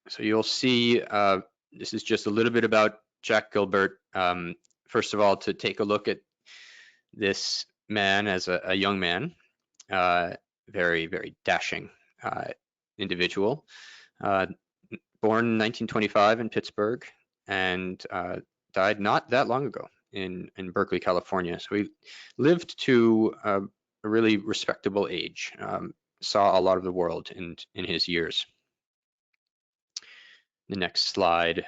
So you'll see, this is just a little bit about Jack Gilbert. First of all, to take a look at this man as a young man, very, very dashing individual, born in 1925 in Pittsburgh, and died not that long ago in Berkeley, California. So he lived to a really respectable age, saw a lot of the world in his years. The next slide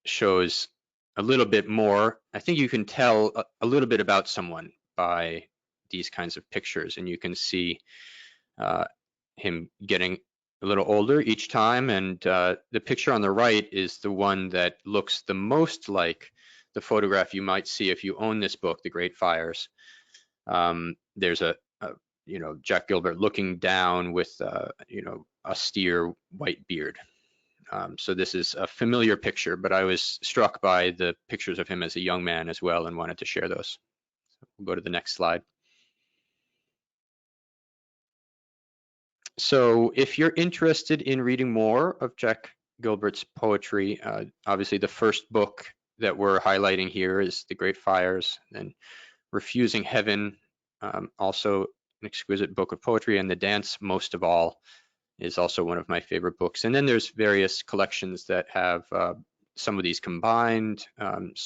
shows a little bit more. I think you can tell a little bit about someone by these kinds of pictures, and you can see him getting a little older each time, and the picture on the right is the one that looks the most like the photograph you might see if you own this book, The Great Fires. There's a Jack Gilbert looking down with austere white beard. So this is a familiar picture, but I was struck by the pictures of him as a young man as well and wanted to share those. So we'll go to the next slide. So if you're interested in reading more of Jack Gilbert's poetry, obviously the first book that we're highlighting here is The Great Fires, and Refusing Heaven, also an exquisite book of poetry, and The Dance, most of all, is also one of my favorite books. And then there's various collections that have some of these combined. And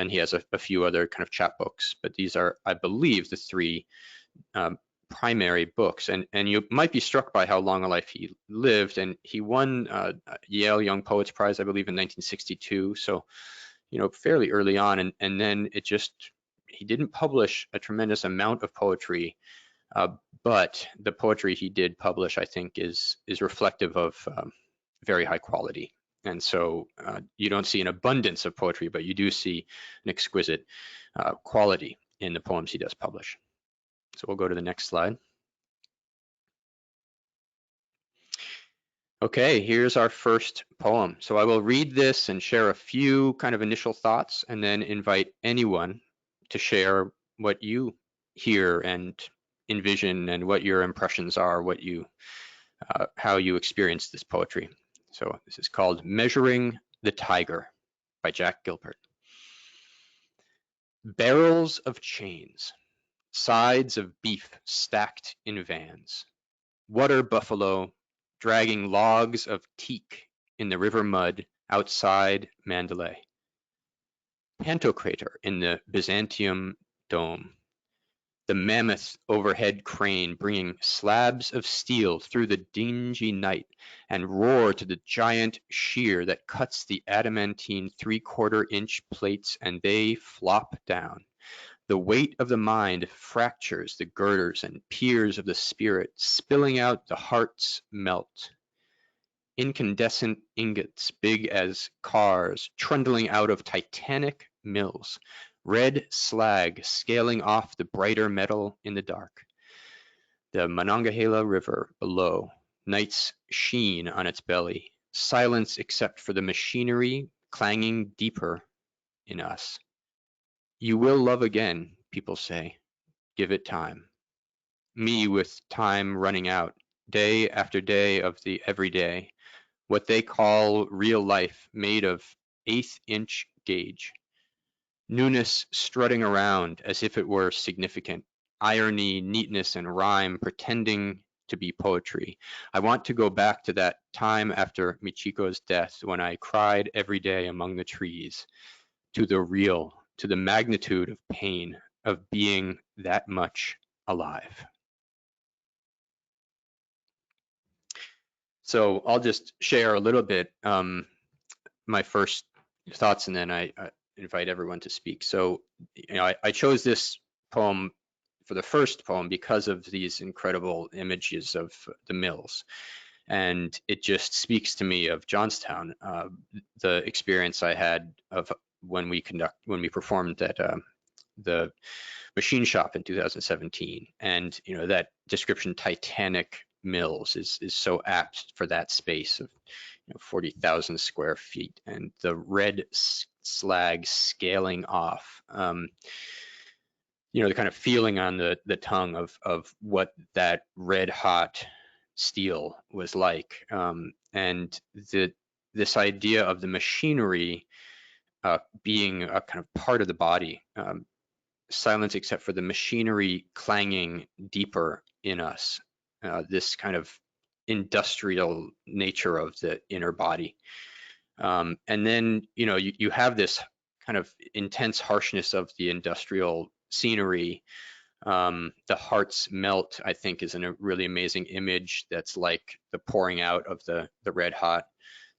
he has a few other kind of chapbooks, but these are, I believe, the three primary books. And you might be struck by how long a life he lived. And he won Yale Young Poets Prize, I believe, in 1962. So, fairly early on. And then he didn't publish a tremendous amount of poetry. But the poetry he did publish, I think, is reflective of very high quality. And so you don't see an abundance of poetry, but you do see an exquisite quality in the poems he does publish. So we'll go to the next slide. Okay, here's our first poem. So I will read this and share a few kind of initial thoughts, and then invite anyone to share what you hear and envision and what your impressions are, how you experience this poetry. So this is called Measuring the Tiger by Jack Gilbert. Barrels of chains, sides of beef stacked in vans, water buffalo dragging logs of teak in the river mud outside Mandalay. Pantocrator in the Byzantium dome. The mammoth overhead crane bringing slabs of steel through the dingy night and roar to the giant shear that cuts the adamantine 3/4-inch plates and they flop down. The weight of the mind fractures the girders and piers of the spirit, spilling out the heart's melt. Incandescent ingots big as cars trundling out of titanic mills. Red slag scaling off the brighter metal in the dark. The Monongahela River below, night's sheen on its belly, silence except for the machinery clanging deeper in us. You will love again, people say. Give it time. Me with time running out, day after day of the everyday, what they call real life made of 1/8-inch gauge. Newness strutting around as if it were significant, irony, neatness, and rhyme pretending to be poetry. I want to go back to that time after Michiko's death when I cried every day among the trees, to the real, to the magnitude of pain, of being that much alive. So I'll just share a little bit my first thoughts, and then I invite everyone to speak. So, I chose this poem for the first poem because of these incredible images of the mills, and it just speaks to me of Johnstown, the experience I had of when we performed at the machine shop in 2017, and that description, titanic mills, is so apt for that space of 40,000 square feet, and the red slag scaling off. The kind of feeling on the tongue of what that red hot steel was like. And this idea of the machinery being a kind of part of the body, silence except for the machinery clanging deeper in us, this kind of industrial nature of the inner body. And then, you have this kind of intense harshness of the industrial scenery. The hearts melt, I think, is a really amazing image that's like the pouring out of the red hot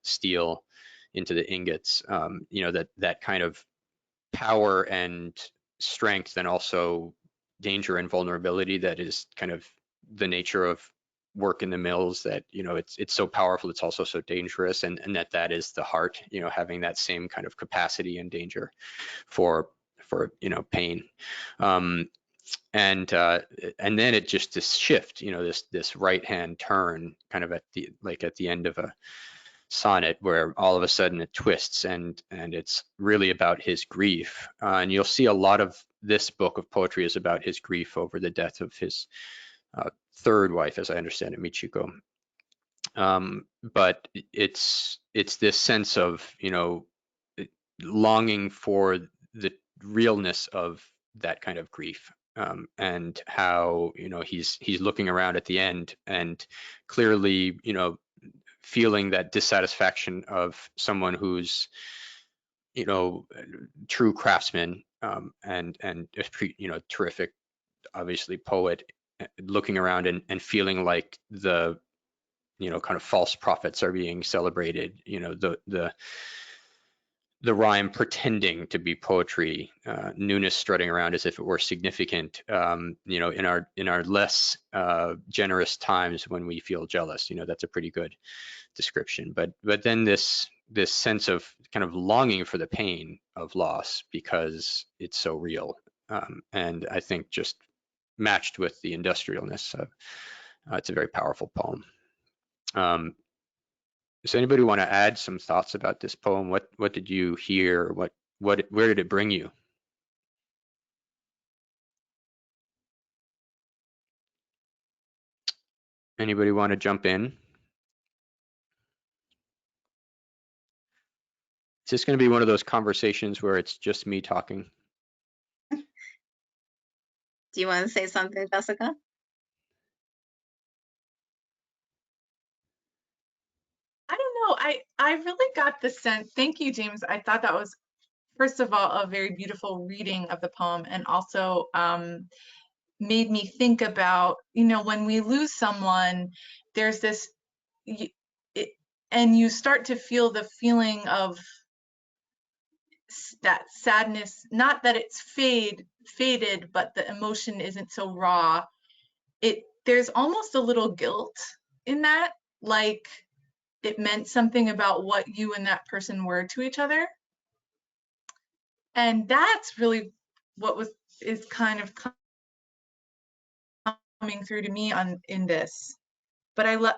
steel into the ingots. That kind of power and strength, and also danger and vulnerability that is kind of the nature of work in the mills, that it's so powerful, it's also so dangerous, and that is the heart, having that same kind of capacity and danger for pain. And then it just, this shift, this right hand turn kind of at the end of a sonnet, where all of a sudden it twists, and it's really about his grief. And you'll see a lot of this book of poetry is about his grief over the death of his third wife, as I understand it, Michiko. But it's this sense of longing for the realness of that kind of grief, and how he's looking around at the end, and clearly feeling that dissatisfaction of someone who's true craftsman, and a terrific, obviously, poet, looking around and feeling like the kind of false prophets are being celebrated, the rhyme pretending to be poetry, newness strutting around as if it were significant, in our less generous times when we feel jealous. That's a pretty good description. But then this sense of kind of longing for the pain of loss because it's so real, and I think just matched with the industrialness. It's a very powerful poem. Does anybody want to add some thoughts about this poem? What did you hear? Where did it bring you? Anybody want to jump in? Is this going to be one of those conversations where it's just me talking? Do you want to say something, Jessica? I don't know. I really got the sense. Thank you, James. I thought that was, first of all, a very beautiful reading of the poem, and also made me think about, when we lose someone, there's this, and you start to feel the feeling of that sadness, not that it's faded, but the emotion isn't so raw. There's almost a little guilt in that, like it meant something about what you and that person were to each other. And that's really what is kind of coming through to me in this. But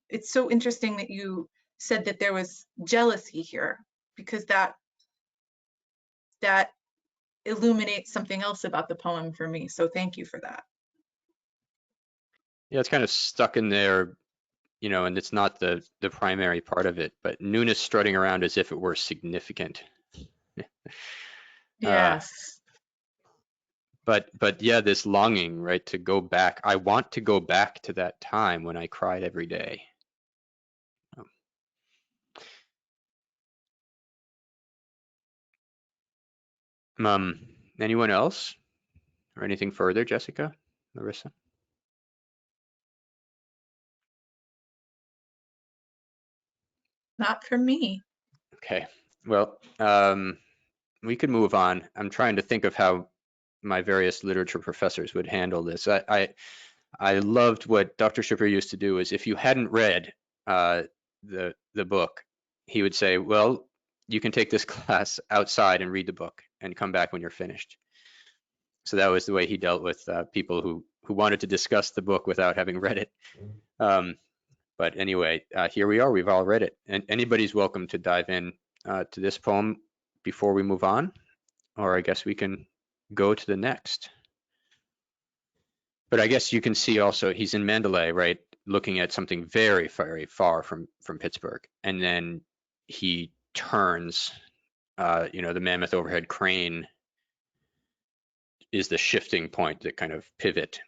it's so interesting that you said that there was jealousy here, because that illuminates something else about the poem for me. So thank you for that. Yeah, it's kind of stuck in there, and it's not the primary part of it, but newness strutting around as if it were significant. Yes. But yeah, this longing, right, to go back. I want to go back to that time when I cried every day. Anyone else, or anything further, Jessica, Larissa? Not for me. Okay, well, we could move on. I'm trying to think of how my various literature professors would handle this. I loved what Dr. Shipper used to do, is if you hadn't read the book, he would say, well, you can take this class outside and read the book and come back when you're finished. So that was the way he dealt with people who wanted to discuss the book without having read it. But anyway, here we are. We've all read it. And anybody's welcome to dive in to this poem before we move on, or I guess we can go to the next. But I guess you can see also he's in Mandalay, right? looking at something very, very far from Pittsburgh, and then he turns. The mammoth overhead crane is the shifting point, the kind of pivot.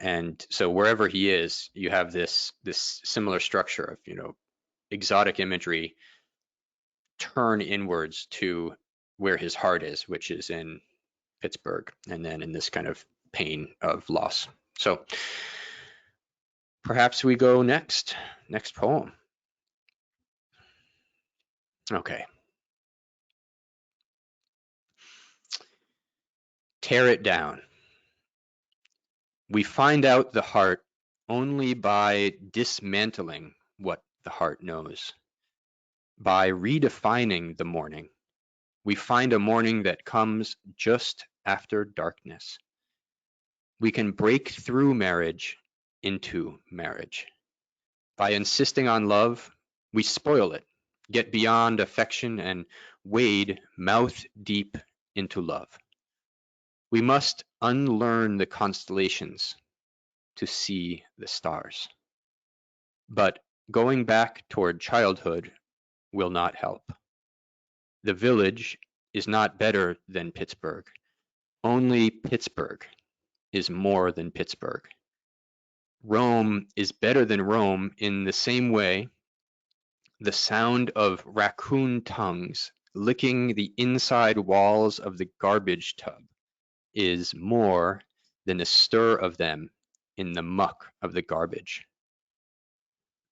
And so wherever he is, you have this similar structure of, exotic imagery turn inwards to where his heart is, which is in Pittsburgh, and then in this kind of pain of loss. So perhaps we go next poem. Okay. Tear it down. We find out the heart only by dismantling what the heart knows. By redefining the morning, we find a morning that comes just after darkness. We can break through marriage into marriage. By insisting on love, we spoil it, get beyond affection, and wade mouth deep into love. We must unlearn the constellations to see the stars. But going back toward childhood will not help. The village is not better than Pittsburgh. Only Pittsburgh is more than Pittsburgh. Rome is better than Rome in the same way. The sound of raccoon tongues licking the inside walls of the garbage tub is more than a stir of them in the muck of the garbage.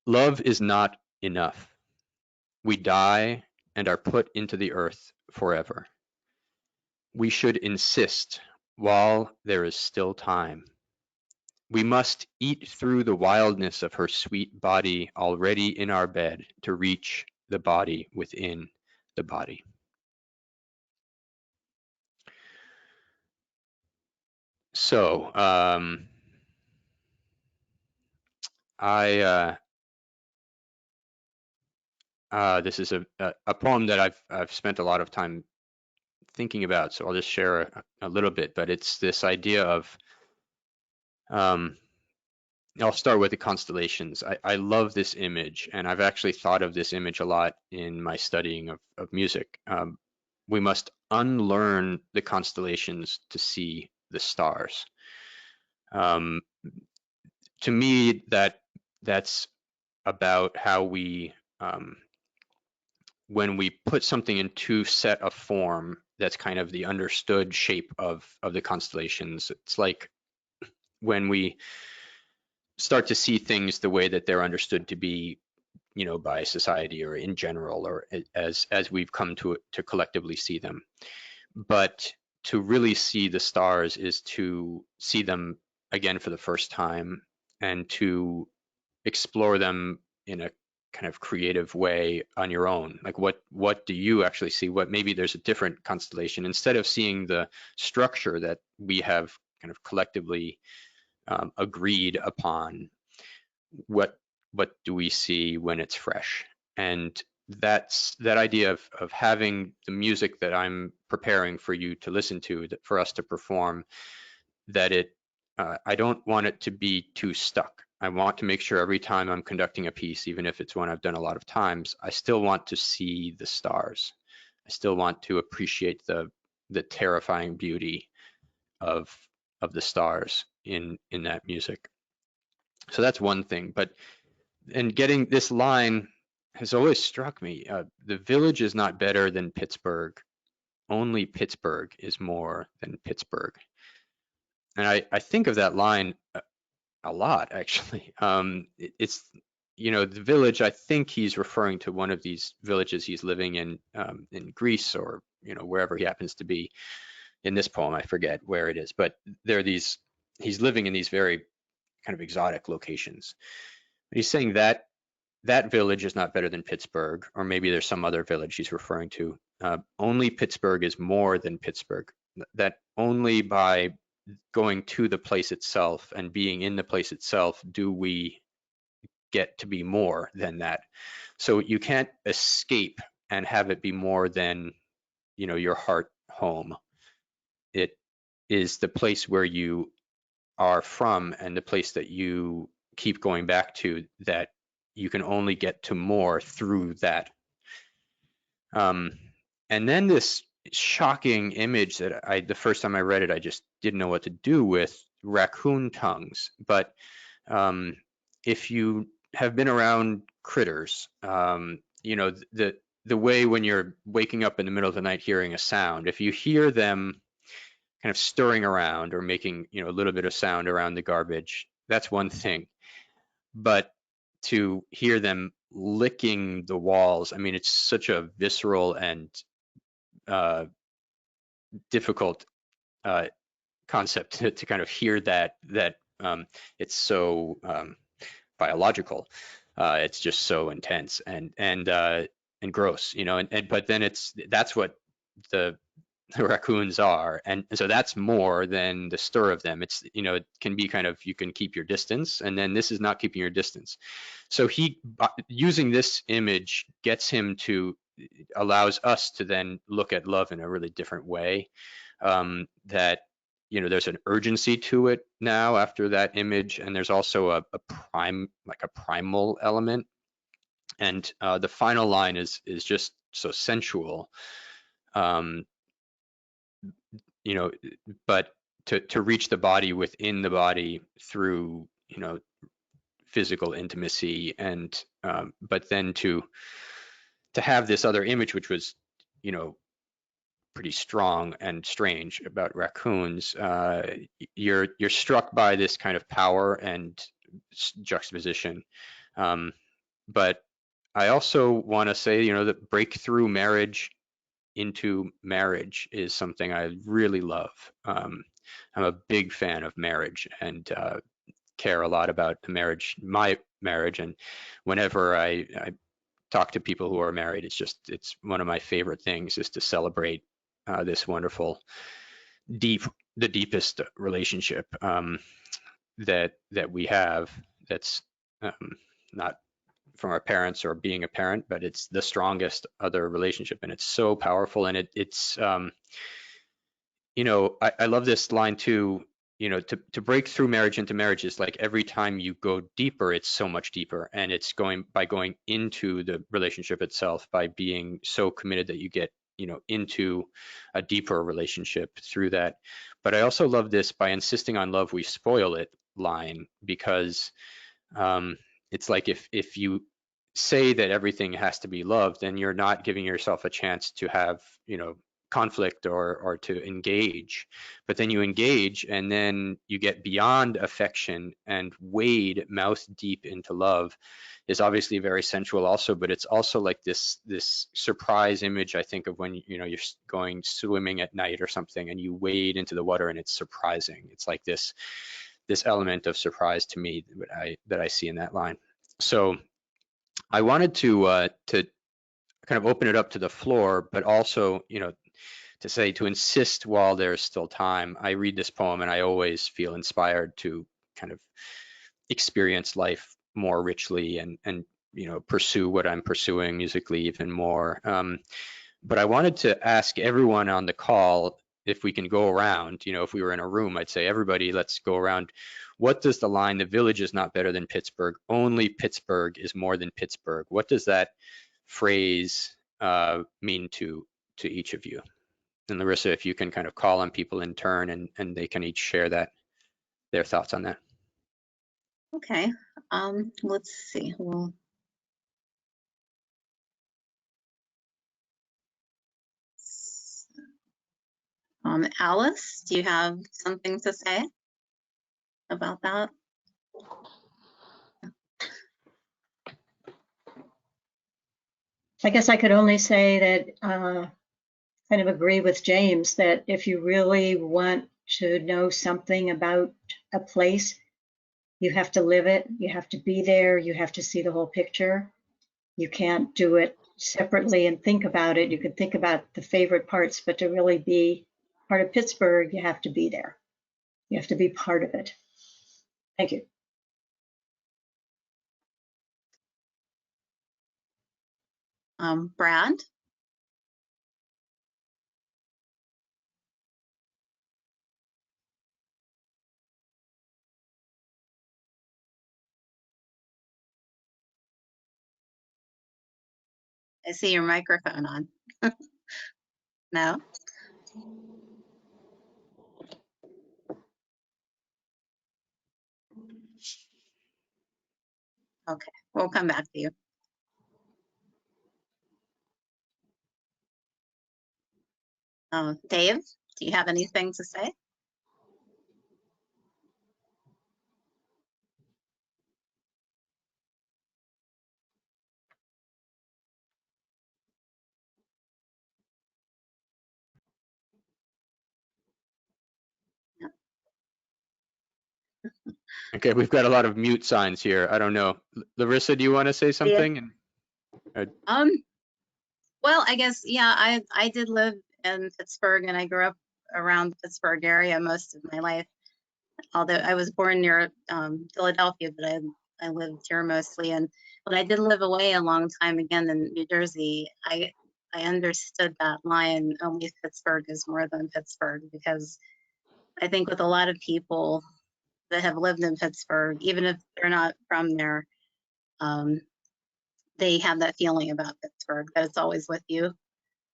Love is not enough. We die and are put into the earth forever. We should insist while there is still time. We must eat through the wildness of her sweet body already in our bed to reach the body within the body. So, this is a poem that I've spent a lot of time thinking about, so I'll just share a little bit, but it's this idea of, I'll start with the constellations. I love this image, and I've actually thought of this image a lot in my studying of music. We must unlearn the constellations to see the stars. To me, that's about how we, when we put something into set a form that's kind of the understood shape of the constellations. It's like when we start to see things the way that they're understood to be, by society or in general, or as we've come to collectively see them. But to really see the stars is to see them again for the first time and to explore them in a kind of creative way on your own. Like what do you actually see? What, maybe there's a different constellation. Instead of seeing the structure that we have kind of collectively agreed upon, what do we see when it's fresh? And that's that idea of having the music that I'm preparing for you to listen to, that for us to perform, that it I don't want it to be too stuck. I want to make sure every time I'm conducting a piece, even if it's one I've done a lot of times, I still want to see the stars. I still want to appreciate the terrifying beauty of the stars in that music. So that's one thing. But and getting this line has always struck me. The village is not better than Pittsburgh. Only Pittsburgh is more than Pittsburgh. And I think of that line a lot, actually. It's, the village, I think he's referring to one of these villages he's living in Greece, or, wherever he happens to be in this poem. I forget where it is, but there are these, he's living in these very kind of exotic locations. But he's saying that that village is not better than Pittsburgh, or maybe there's some other village he's referring to. Only Pittsburgh is more than Pittsburgh. That only by going to the place itself and being in the place itself do we get to be more than that. So you can't escape and have it be more than, your heart home. It is the place where you are from and the place that you keep going back to, that you can only get to more through that. And then this shocking image that the first time I read it, I just didn't know what to do with, raccoon tongues. But if you have been around critters, you know, the way when you're waking up in the middle of the night hearing a sound, if you hear them kind of stirring around or making, you know, a little bit of sound around the garbage, that's one thing. But to hear them licking the walls, I mean, it's such a visceral and difficult concept to kind of hear that it's so biological. It's just so intense and gross, you know. And but then that's what the raccoons are, and so that's more than the stir of them. It's, you know, it can be kind of, you can keep your distance, and then this is not keeping your distance. So he, using this image, gets him to, allows us to then look at love in a really different way. That, you know, there's an urgency to it now after that image, and there's also a primal element. And the final line is just so sensual. You know, but to reach the body within the body through, you know, physical intimacy, and but then to have this other image, which was, you know, pretty strong and strange about raccoons, you're struck by this kind of power and juxtaposition. But I also want to say, you know, that breakthrough marriage into marriage is something I really love. I'm a big fan of marriage, and care a lot about the marriage, my marriage. And whenever I talk to people who are married, it's one of my favorite things, is to celebrate this wonderful, the deepest relationship that we have. That's not from our parents or being a parent, but it's the strongest other relationship, and it's so powerful. And it's you know, I love this line too. You know, to break through marriage into marriage is like, every time you go deeper, it's so much deeper, and it's going into the relationship itself, by being so committed that you get, you know, into a deeper relationship through that. But I also love this "by insisting on love, we spoil it" line, because it's like, if you say that everything has to be loved, then you're not giving yourself a chance to have, you know, conflict or to engage. But then you engage, and then you get beyond affection and wade mouth deep into love, is obviously very sensual also, but it's also like this surprise image, I think, of when, you know, you're going swimming at night or something, and you wade into the water, and it's surprising. It's like this element of surprise to me that I see in that line. So I wanted to kind of open it up to the floor, but also, you know, to say, to insist while there's still time. I read this poem and I always feel inspired to kind of experience life more richly, and you know, pursue what I'm pursuing musically even more. But I wanted to ask everyone on the call, if we can go around, you know, if we were in a room, I'd say, everybody, let's go around. What does the line, "The village is not better than Pittsburgh, only Pittsburgh is more than Pittsburgh," what does that phrase mean to each of you? And Larissa, if you can kind of call on people in turn, and they can each share their thoughts on that. Okay. Let's see. Well, Alice, do you have something to say about that? I guess I could only say that kind of agree with James, that if you really want to know something about a place, you have to live it, you have to be there, you have to see the whole picture. You can't do it separately and think about it. You can think about the favorite parts, but to really be part of Pittsburgh, you have to be there. You have to be part of it. Thank you. Brad? I see your microphone on. No? Okay, we'll come back to you. Dave, do you have anything to say? Okay, we've got a lot of mute signs here. I don't know. Larissa, do you want to say something? Well, I guess, yeah, I did live in Pittsburgh, and I grew up around the Pittsburgh area most of my life. Although I was born near Philadelphia, but I lived here mostly. But I did live away a long time again in New Jersey. I understood that line, only Pittsburgh is more than Pittsburgh, because I think with a lot of people that have lived in Pittsburgh, even if they're not from there, they have that feeling about Pittsburgh, that it's always with you,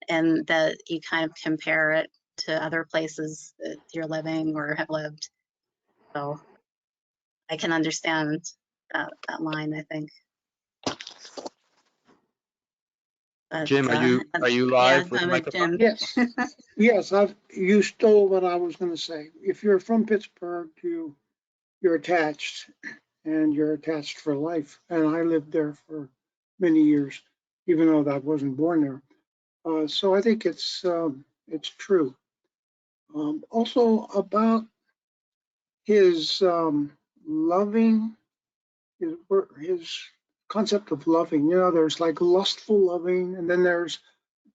and that you kind of compare it to other places that you're living or have lived. So I can understand that line, I think. But, Jim, are you live with the I'm with microphone? Jim. Yes, yes, you stole what I was gonna say. If you're from Pittsburgh, you're attached, and you're attached for life. And I lived there for many years, even though I wasn't born there. So I think it's true. Also about his loving, his concept of loving. You know, there's like lustful loving, and then there's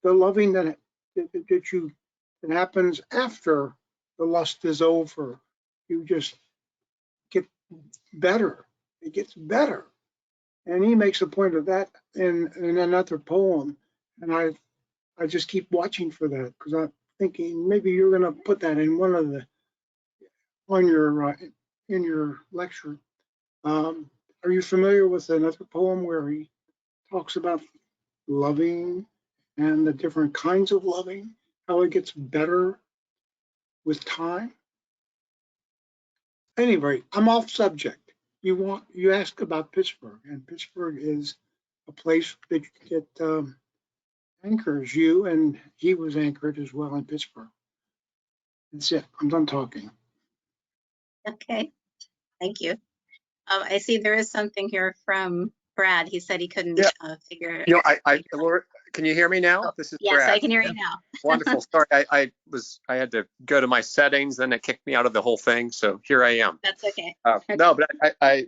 the loving that happens after the lust is over. You just get better. It gets better. And he makes a point of that in another poem. And I just keep watching for that, because I'm thinking maybe you're going to put that in one of the, on your, in your lecture. Are you familiar with another poem where he talks about loving and the different kinds of loving, how it gets better with time? Anyway, I'm off subject. You asked about Pittsburgh, and Pittsburgh is a place that anchors you, and he was anchored as well in Pittsburgh. That's it. I'm done talking. Okay, thank you. I see there is something here from Brad. He said he couldn't figure. You know, Laura, can you hear me now? Oh, this is yes, Brad. I can hear you now. Wonderful. Sorry, I had to go to my settings, then it kicked me out of the whole thing. So here I am. That's okay. No, but I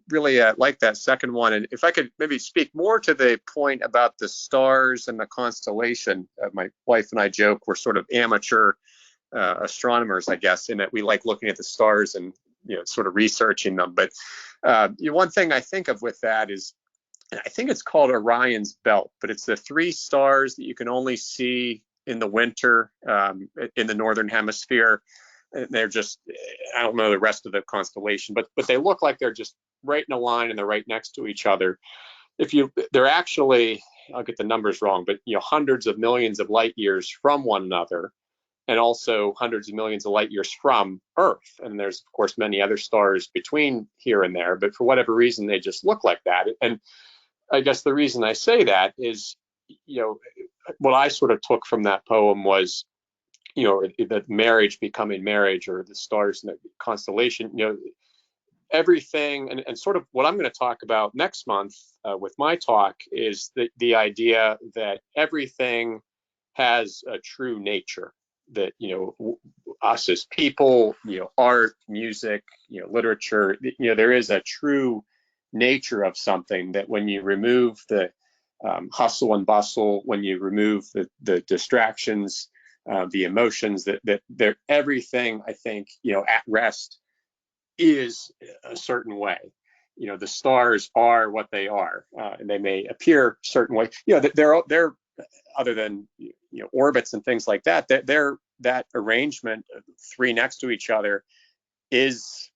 really like that second one. And if I could maybe speak more to the point about the stars and the constellation. My wife and I joke we're sort of amateur astronomers, I guess, in that we like looking at the stars and, you know, sort of researching them. But one thing I think of with that is, I think it's called Orion's Belt, but it's the 3 stars that you can only see in the winter in the northern hemisphere. They're just, I don't know the rest of the constellation, but they look like they're just right in a line and they're right next to each other. They're actually, I'll get the numbers wrong, but hundreds of millions of light years from one another, and also hundreds of millions of light years from Earth. And there's, of course, many other stars between here and there, but for whatever reason, they just look like that. And I guess the reason I say that is, what I sort of took from that poem was, the marriage becoming marriage, or the stars in the constellation, everything. And sort of what I'm going to talk about next month with my talk is the idea that everything has a true nature, that, us as people, art, music, literature, there is a true nature of something, that when you remove the hustle and bustle, when you remove the distractions, the emotions, that everything, I think, at rest is a certain way. The stars are what they are, and they may appear certain way. They're other than orbits and things like that. That arrangement of 3 next to each other is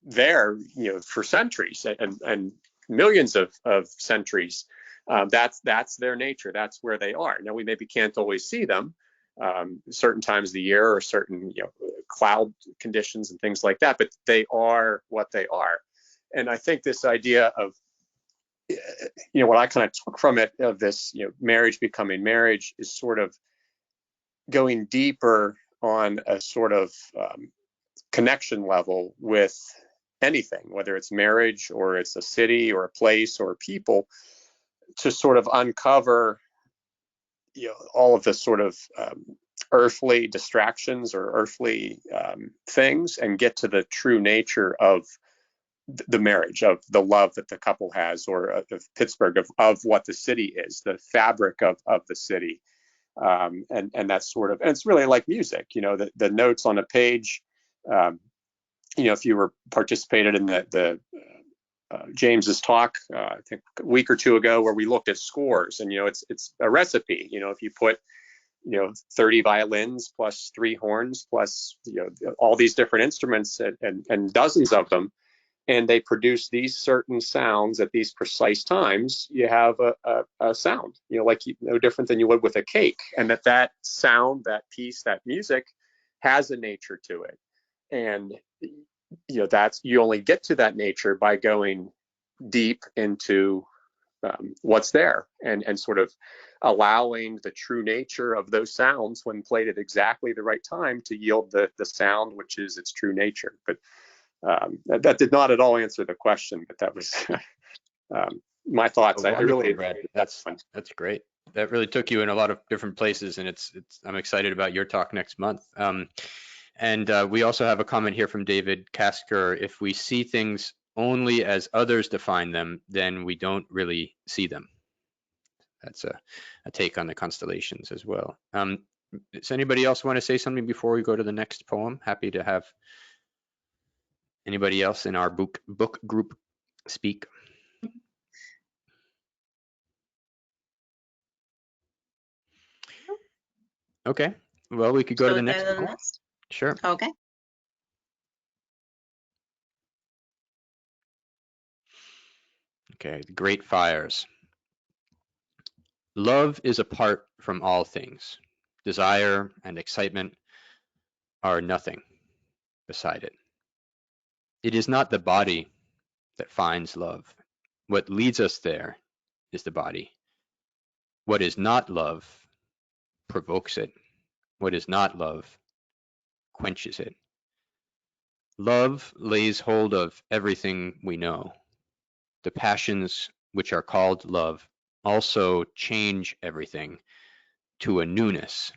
there, for centuries and millions of centuries. That's their nature. That's where they are. Now we maybe can't always see them certain times of the year or certain cloud conditions and things like that, but they are what they are. And I think this idea of what I kind of took from it, of this marriage becoming marriage, is sort of going deeper on a sort of connection level with anything, whether it's marriage or it's a city or a place or people, to sort of uncover all of the sort of earthly distractions or earthly things, and get to the true nature of the marriage, of the love that the couple has, or of Pittsburgh, of what the city is, the fabric of the city. And that's sort of, and it's really like music, the notes on a page. If you were participated in the James's talk, I think a week or two ago, where we looked at scores, and it's a recipe. If you put 30 violins plus 3 horns plus all these different instruments and dozens of them, and they produce these certain sounds at these precise times, you have a sound, like no different than you would with a cake. And that sound, that piece, that music has a nature to it. And that's, you only get to that nature by going deep into what's there, and sort of allowing the true nature of those sounds, when played at exactly the right time, to yield the sound which is its true nature. But that did not at all answer the question, but that was my thoughts. Oh, I really, Brad. That's great. That really took you in a lot of different places, and I'm excited about your talk next month. And we also have a comment here from David Kasker. If we see things only as others define them, then we don't really see them. That's a take on the constellations as well. Does anybody else want to say something before we go to the next poem? Happy to have anybody else in our book group speak. Okay, well, we could go to the next poem. Sure. Okay. Okay, the great fires. Love is apart from all things. Desire and excitement are nothing beside it. It is not the body that finds love. What leads us there is the body. What is not love provokes it. What is not love quenches it. Love lays hold of everything we know. The passions which are called love also change everything to a newness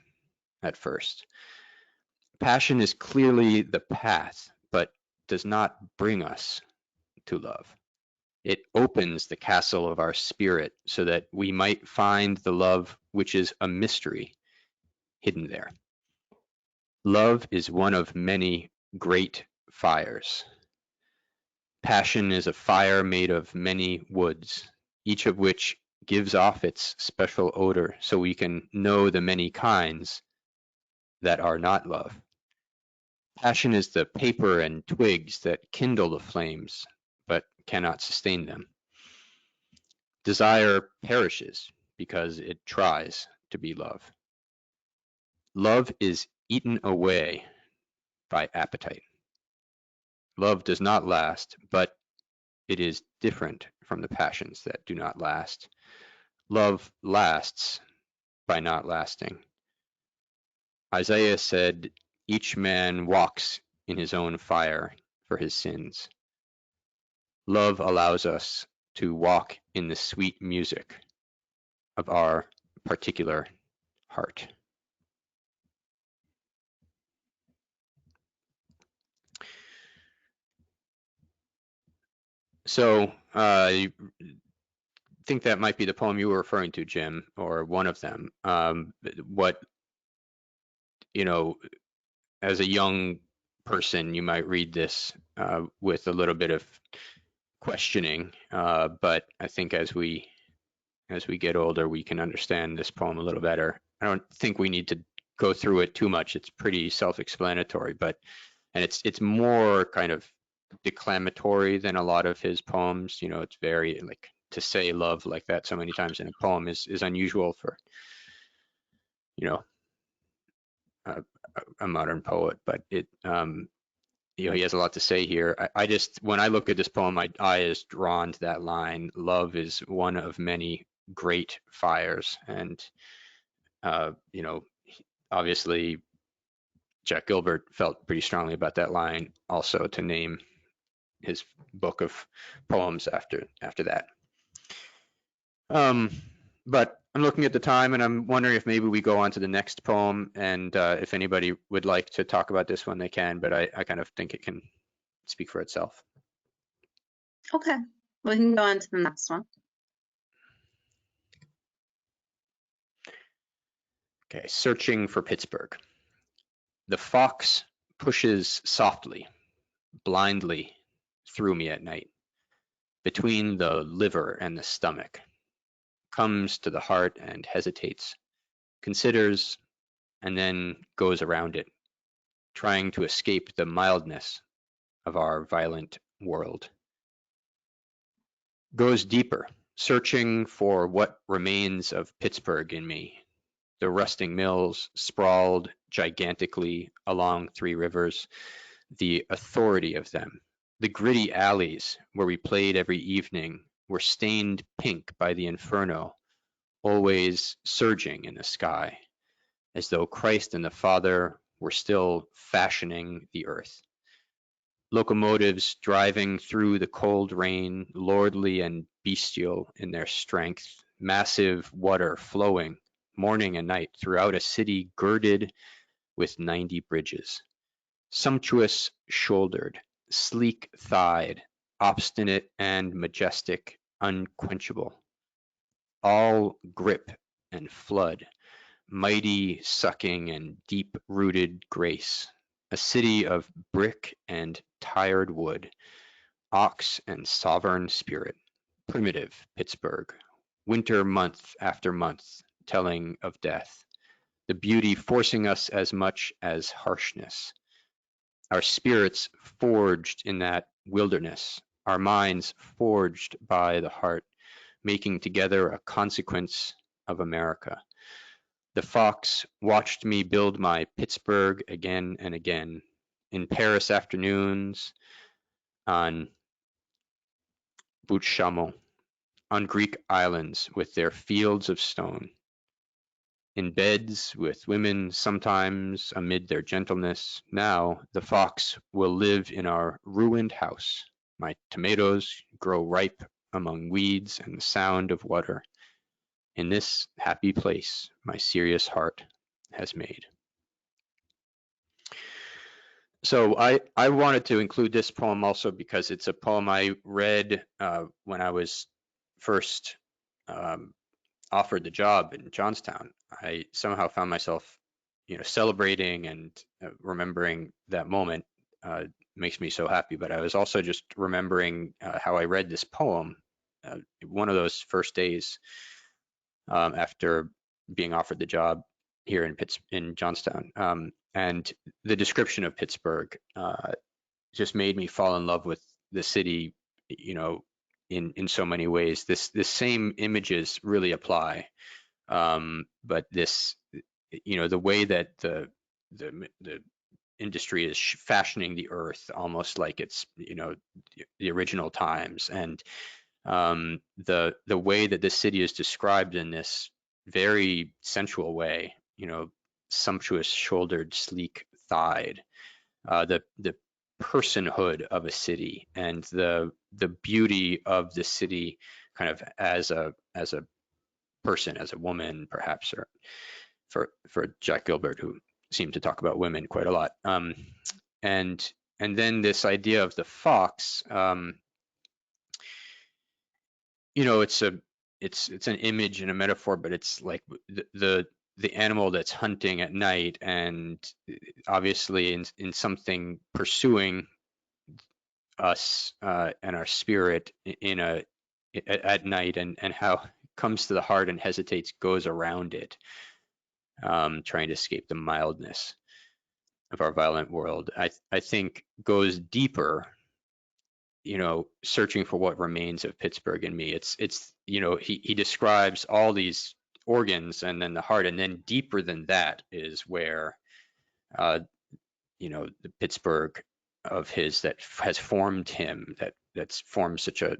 at first. Passion is clearly the path, but does not bring us to love. It opens the castle of our spirit so that we might find the love which is a mystery hidden there. Love is one of many great fires. Passion is a fire made of many woods, each of which gives off its special odor so we can know the many kinds that are not love. Passion is the paper and twigs that kindle the flames, but cannot sustain them. Desire perishes because it tries to be love. Love is eaten away by appetite. Love does not last, but it is different from the passions that do not last. Love lasts by not lasting. Isaiah said, each man walks in his own fire for his sins. Love allows us to walk in the sweet music of our particular heart. So I think that might be the poem you were referring to, Jim, or one of them. As a young person, you might read this with a little bit of questioning, but I think as we get older, we can understand this poem a little better. I don't think we need to go through it too much. It's pretty self-explanatory, and it's more kind of declamatory than a lot of his poems. It's very like to say love like that so many times in a poem is unusual for, you know, a modern poet, but it, you know, he has a lot to say here. I just, when I look at this poem, my eye is drawn to that line, love is one of many great fires. And, you know, obviously Jack Gilbert felt pretty strongly about that line also, to name his book of poems after that. But I'm looking at the time and I'm wondering if maybe we go on to the next poem, and if anybody would like to talk about this one, they can, but I kind of think it can speak for itself. Okay, we can go on to the next one. Okay, Searching for Pittsburgh. The fox pushes softly, blindly through me at night, between the liver and the stomach, comes to the heart and hesitates, considers, and then goes around it, trying to escape the mildness of our violent world. Goes deeper, searching for what remains of Pittsburgh in me. The rusting mills sprawled gigantically along Three Rivers, the authority of them. The gritty alleys where we played every evening were stained pink by the inferno, always surging in the sky, as though Christ and the Father were still fashioning the earth. Locomotives driving through the cold rain, lordly and bestial in their strength, massive water flowing morning and night throughout a city girded with 90 bridges. Sumptuous shouldered, sleek thighed, obstinate and majestic, unquenchable. All grip and flood, mighty sucking and deep-rooted grace. A city of brick and tired wood, ox and sovereign spirit. Primitive Pittsburgh, winter month after month, telling of death. The beauty forcing us as much as harshness. Our spirits forged in that wilderness, our minds forged by the heart, making together a consequence of America. The fox watched me build my Pittsburgh again and again, in Paris afternoons, on Bout-Chaumont, on Greek islands with their fields of stone, in beds with women sometimes amid their gentleness. Now the fox will live in our ruined house. My tomatoes grow ripe among weeds and the sound of water. In this happy place, my serious heart has made. So I wanted to include this poem also because it's a poem I read when I was first offered the job in Johnstown. I somehow found myself, you know, celebrating and remembering that moment. Makes me so happy. But I was also just remembering how I read this poem one of those first days after being offered the job here in Johnstown. And the description of Pittsburgh just made me fall in love with the city, you know, in so many ways. This same images really apply, but this, you know, the way that the industry is fashioning the earth almost like it's, you know, the original times, and the way that this city is described in this very sensual way, you know, sumptuous shouldered, sleek thighed, the personhood of a city and the beauty of the city kind of as a person, as a woman, perhaps, or for Jack Gilbert, who seemed to talk about women quite a lot. And then this idea of the fox, you know, it's an image and a metaphor, but it's like the animal that's hunting at night, and obviously in something pursuing us and our spirit at night, and how it comes to the heart and hesitates, goes around it, trying to escape the mildness of our violent world. I think goes deeper searching for what remains of Pittsburgh in me. It's he describes all these organs and then the heart, and then deeper than that is where the Pittsburgh of his that has formed him, that's formed such a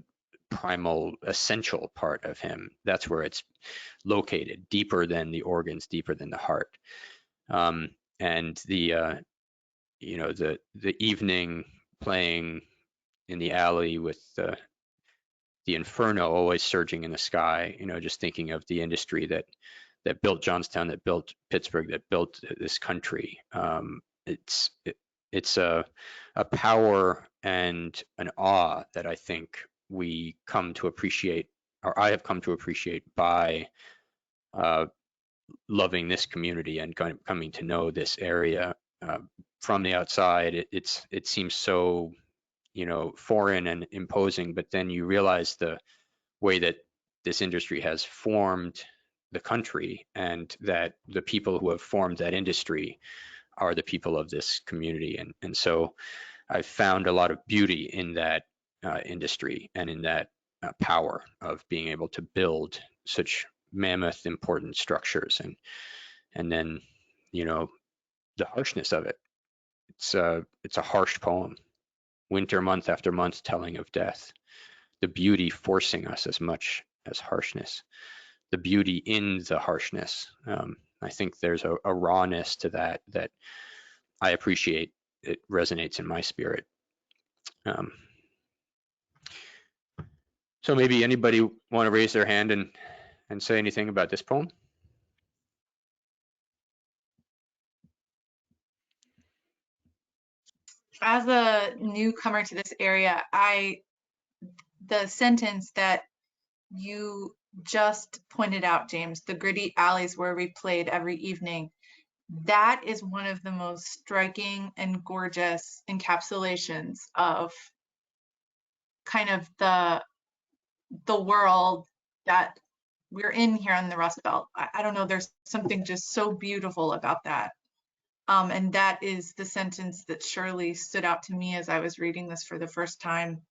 primal, essential part of him. That's where it's located, deeper than the organs, deeper than the heart. And the evening playing in the alley with the inferno always surging in the sky, just thinking of the industry that built Johnstown, that built Pittsburgh, that built this country. It's a power and an awe that I think we come to appreciate, or I have come to appreciate by loving this community and coming to know this area from the outside. It seems so foreign and imposing, but then you realize the way that this industry has formed the country, and that the people who have formed that industry are the people of this community. And so I've found a lot of beauty in that industry and in that power of being able to build such mammoth, important structures. And then, the harshness of it. It's a harsh poem. Winter, month after month, telling of death. The beauty forcing us as much as harshness. The beauty in the harshness. I think there's a rawness to that I appreciate. It resonates in my spirit. So maybe anybody want to raise their hand and say anything about this poem? As a newcomer to this area, the sentence that you just pointed out, James, the gritty alleys where we played every evening, that is one of the most striking and gorgeous encapsulations of kind of the world that we're in here on the Rust Belt. I don't know, there's something just so beautiful about that. And that is the sentence that surely stood out to me as I was reading this for the first time.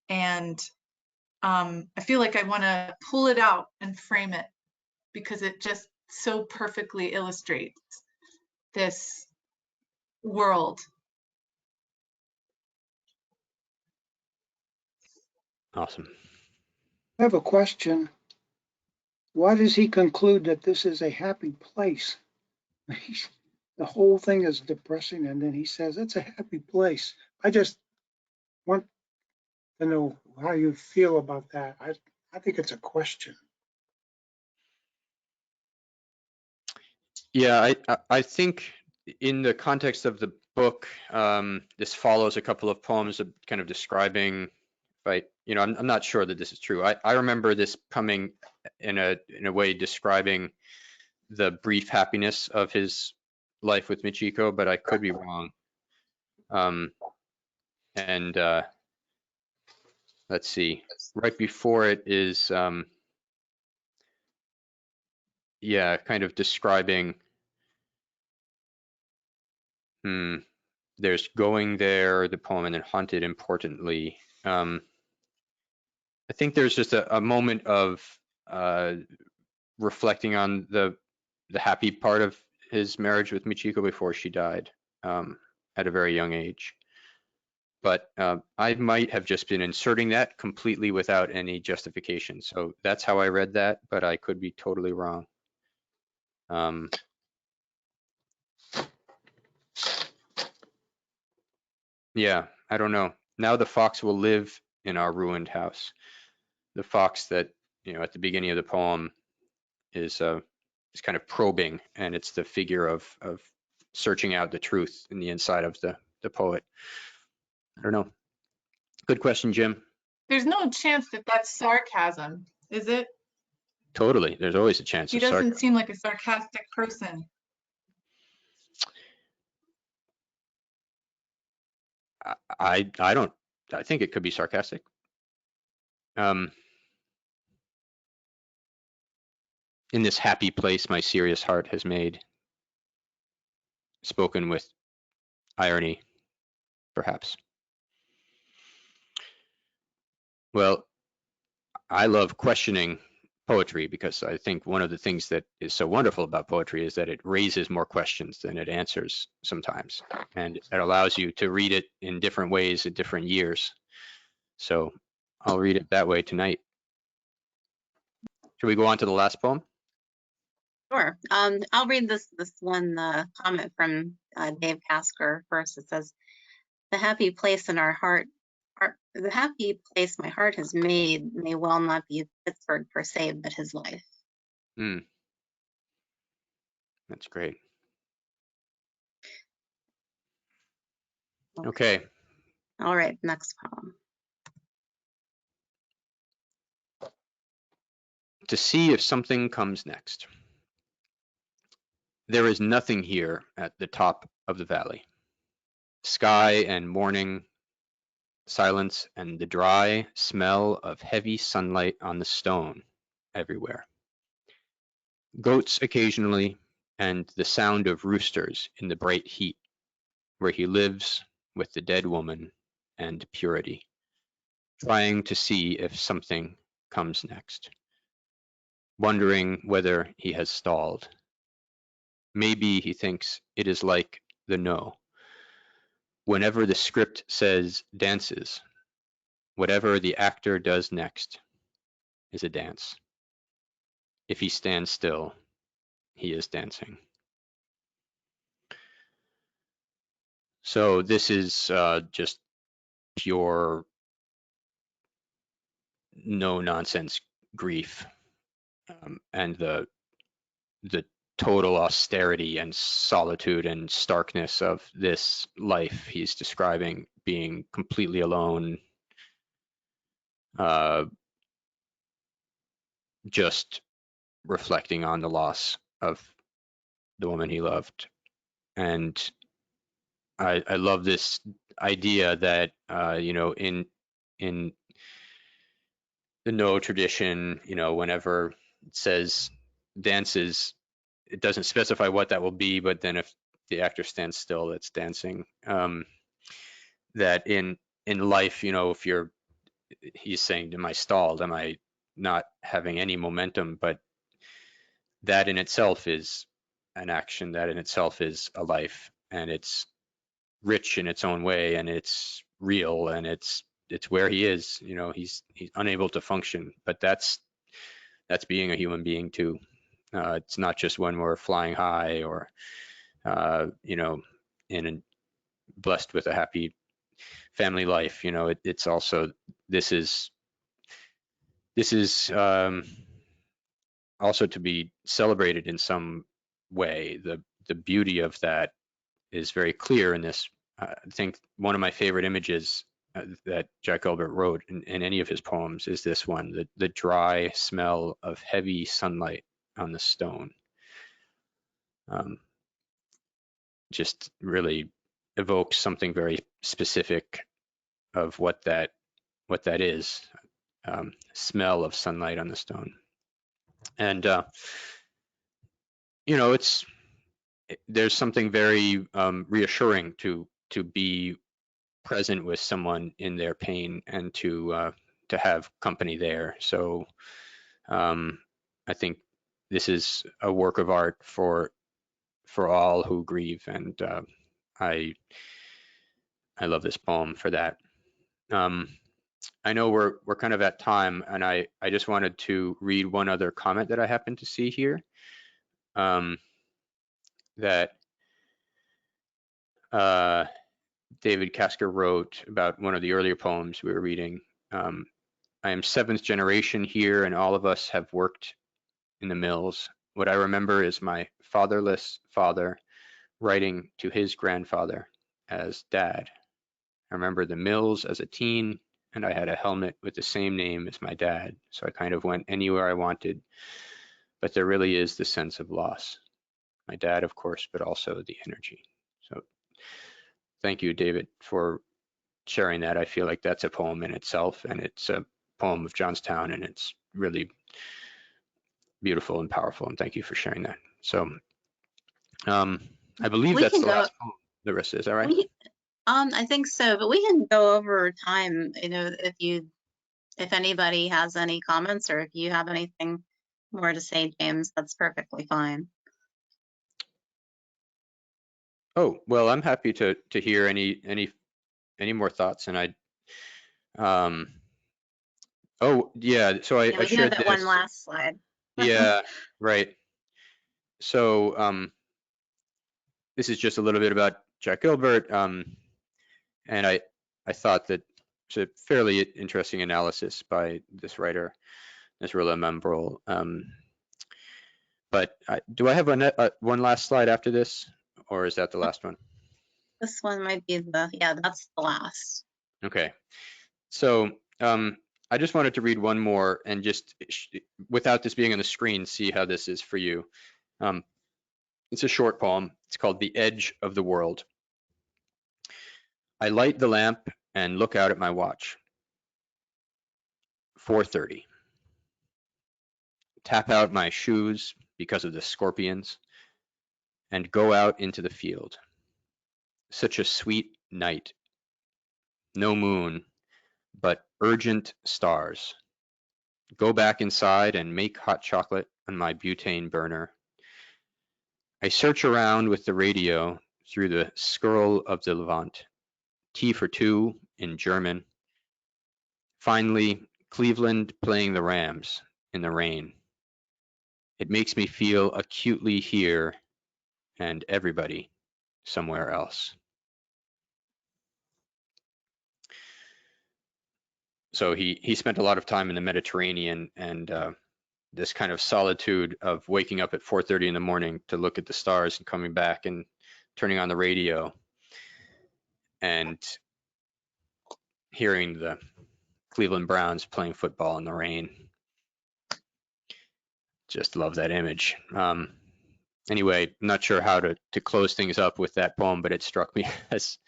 And I feel like I want to pull it out and frame it, because it just so perfectly illustrates this world. Awesome. I have a question. Why does he conclude that this is a happy place? The whole thing is depressing, and then he says it's a happy place. I just want to know how you feel about that. I think it's a question. Yeah, I think in the context of the book, this follows a couple of poems of kind of describing, right? I'm not sure that this is true. I remember this coming in a way describing the brief happiness of his life with Michiko, but I could be wrong. And let's see, right before it is, yeah, kind of describing, there's going there, the poem, and then haunted importantly. I think there's just a moment of reflecting on the happy part of his marriage with Michiko before she died at a very young age. But I might have just been inserting that completely without any justification. So that's how I read that, but I could be totally wrong. Yeah, I don't know. Now the fox will live in our ruined house. The fox that, at the beginning of the poem is kind of probing, and it's the figure of searching out the truth in the inside of the poet. I don't know. Good question, Jim. There's no chance that that's sarcasm, is it? Totally. There's always a chance He of sarcasm. doesn't seem like a sarcastic person. I don't. I think it could be sarcastic. In this happy place, my serious heart has made. Spoken with irony, perhaps. Well, I love questioning poetry because I think one of the things that is so wonderful about poetry is that it raises more questions than it answers sometimes. And it allows you to read it in different ways at different years. So I'll read it that way tonight. Should we go on to the last poem? Sure. I'll read this one comment from Dave Kasker first. It says, "The happy place in our heart, the happy place my heart has made may well not be Pittsburgh per se, but his life." That's great. Okay. All right, next poem. To see if something comes next. There is nothing here at the top of the valley. Sky and morning, silence, and the dry smell of heavy sunlight on the stone everywhere. Goats occasionally, and the sound of roosters in the bright heat, where he lives with the dead woman and purity, trying to see if something comes next, wondering whether he has stalled. Maybe he thinks it is like the no. Whenever the script says dances, whatever the actor does next is a dance. If he stands still, he is dancing. So this is just pure no nonsense grief, and the total austerity and solitude and starkness of this life he's describing, being completely alone, just reflecting on the loss of the woman he loved. And I love this idea that you know, in the No tradition, you know, whenever it says dances, it doesn't specify what that will be, but then if the actor stands still, that's dancing. That in life, you know, if he's saying, am I stalled? Am I not having any momentum? But that in itself is an action, that in itself is a life, and it's rich in its own way, and it's real, and it's where he is. You know, he's unable to function, but that's being a human being too. It's not just when we're flying high or you know, blessed with a happy family life. You know, it's also, this is also to be celebrated in some way. The beauty of that is very clear in this. I think one of my favorite images that Jack Gilbert wrote in any of his poems is this one, the dry smell of heavy sunlight on the stone. Just really evokes something very specific of what that is, smell of sunlight on the stone. And you know, there's something very reassuring to be present with someone in their pain and to have company there. So I think this is a work of art for all who grieve, and I love this poem for that. I know we're kind of at time, and I just wanted to read one other comment that I happened to see here, that David Kasker wrote about one of the earlier poems we were reading. I am 7th generation here, and all of us have worked in the mills. What I remember is my fatherless father writing to his grandfather as dad. I remember the mills as a teen, and I had a helmet with the same name as my dad, so I kind of went anywhere I wanted. But there really is the sense of loss. My dad, of course, but also the energy. So thank you, David, for sharing that. I feel like that's a poem in itself, and it's a poem of Johnstown, and it's really beautiful and powerful, and thank you for sharing that. So I believe that's the last poem, Larissa, is that right? I think so, but we can go over time, you know, if you if anybody has any comments, or if you have anything more to say, James, that's perfectly fine. Oh, well, I'm happy to hear any more thoughts, and oh yeah, so I Yeah, we do have shared that one this. last slide. Yeah, right. So this is just a little bit about Jack Gilbert, and I thought that it's a fairly interesting analysis by this writer, Nasrullah Membrol. But do I have one last slide after this, or is that the last one? This one might be yeah, that's the last. Okay. So I just wanted to read one more and just, without this being on the screen, see how this is for you. It's a short poem. It's called The Edge of the World. I light the lamp and look out at my watch. 4:30. Tap out my shoes because of the scorpions and go out into the field. Such a sweet night. No moon, but urgent stars. Go back inside and make hot chocolate on my butane burner. I search around with the radio through the skirl of the Levant. Tea for two in German. Finally, Cleveland playing the Rams in the rain. It makes me feel acutely here and everybody somewhere else. So he spent a lot of time in the Mediterranean, and this kind of solitude of waking up at 4:30 in the morning to look at the stars and coming back and turning on the radio and hearing the Cleveland Browns playing football in the rain. Just love that image. Anyway, I'm not sure how to close things up with that poem, but it struck me as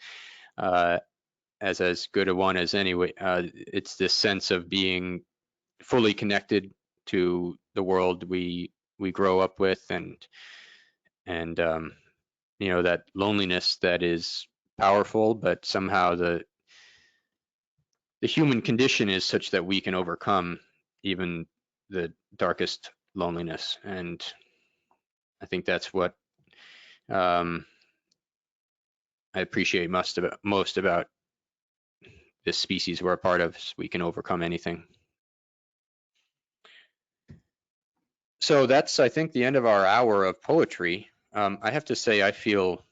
good a one as any. It's this sense of being fully connected to the world we grow up with, and you know, that loneliness that is powerful, but somehow the human condition is such that we can overcome even the darkest loneliness. And I think that's what I appreciate most about this species we're a part of. We can overcome anything. So that's, I think, the end of our hour of poetry. I have to say I feel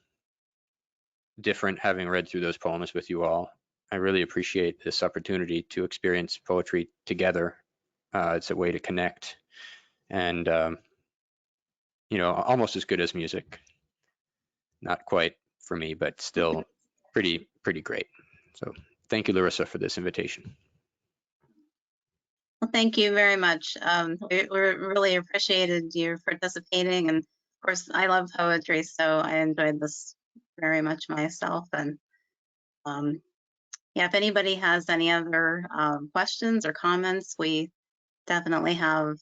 different having read through those poems with you all. I really appreciate this opportunity to experience poetry together. It's a way to connect, and you know, almost as good as music. Not quite for me, but still pretty great. So thank you, Larissa, for this invitation. Well, thank you very much. We really appreciated you participating, and of course, I love poetry, so I enjoyed this very much myself. And yeah, if anybody has any other questions or comments, we definitely have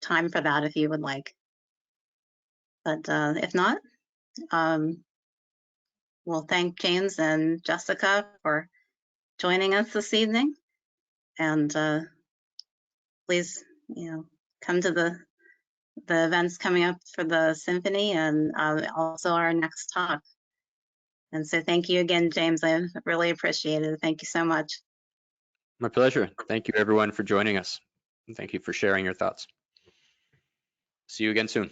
time for that if you would like. But if not, we'll thank James and Jessica for joining us this evening. And please, you know, come to the events coming up for the symphony, and also our next talk. And so thank you again, James. I really appreciate it. Thank you so much. My pleasure. Thank you, everyone, for joining us. And thank you for sharing your thoughts. See you again soon.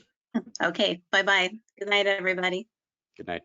Okay, bye-bye. Good night, everybody. Good night.